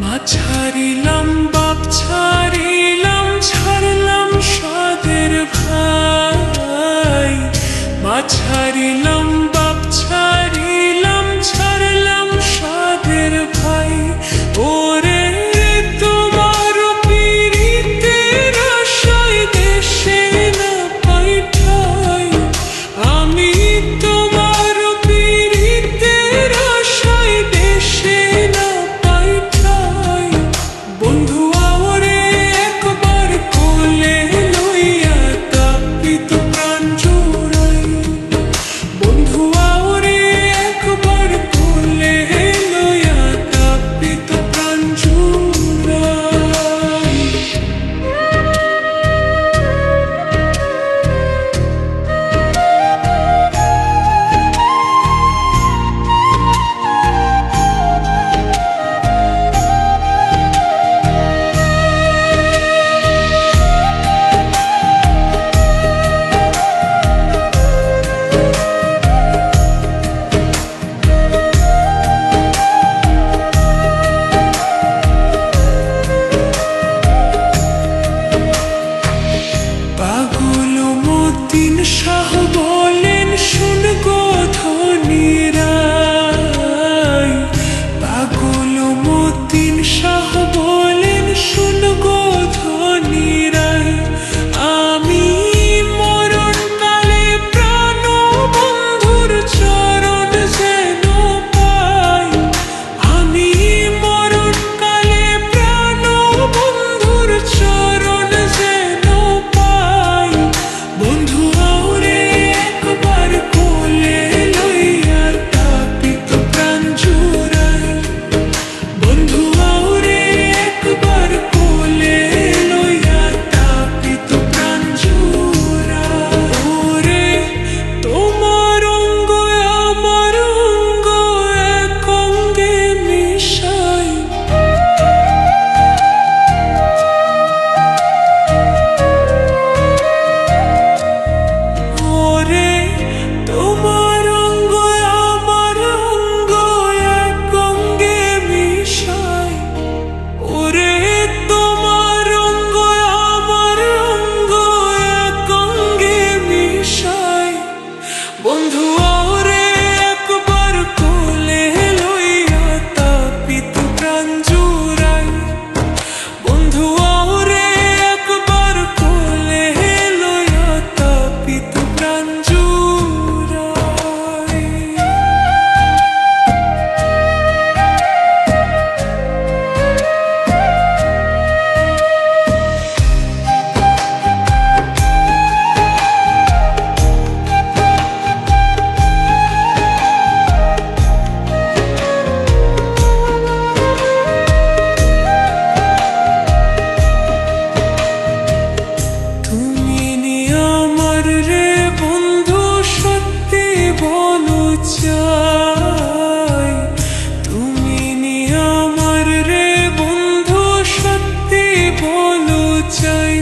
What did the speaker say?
মা ছাড়িলাম বাপ ছাড়িলাম ছাড়লাম সাদের ভাই। মা ছাড়িলাম বাপ ছাড়িলাম ছাড়লাম সাদের ভাই। ওরে তোমার পীড়িতের আশায় দেশে না পাই ঠাই। আমি তোমার পীড়িতের আশায় দেশে না পাই ঠাই। বন্ধু আওরে একবার কোলে লইয়া তাপিত প্রাণ জোড়াই। বন্ধু আওরে একবার কোলে লইয়া তাপিত প্রাণ জোড়াই। পাগল মতিন শাহ বলেন শুন গো ধনীরাই। পাগল মতিন শাহ বলেন শুন গো ধনীরাই। আমি মরণ কালে প্রাণ বন্ধুর চরণ যেন পাই। আমি মরণ কালে প্রাণ বন্ধুর চরণ যেন পাই। বন্ধু আওরে একবার কোলে লইয়া তাপিত প্রাণ জোড়াই। বন্ধু আওরে একবার কোলে লইয়া তাপিত প্রাণ জোড়াই। ওরে তোমার অঙ্গ আমার অঙ্গ এক অঙ্গে মিশাই। ওরে তোমার অঙ্গ আমার অঙ্গ এক অঙ্গে মিশাই। ওরে তোমার অঙ্গ আমার অঙ্গ এক অঙ্গে মিশাই। বন্ধু ওরে একবার কোলে লইয়া তাপিত প্রাণ জোড়াই। বন্ধু ওরে একবার কোলে লইয়া তাপিত প্রাণ জোড়াই। তুমি নি আমার রে বন্ধু সত্যি বলো চাই। তুমি নি আমার রে বন্ধু সত্যি বলো চাই।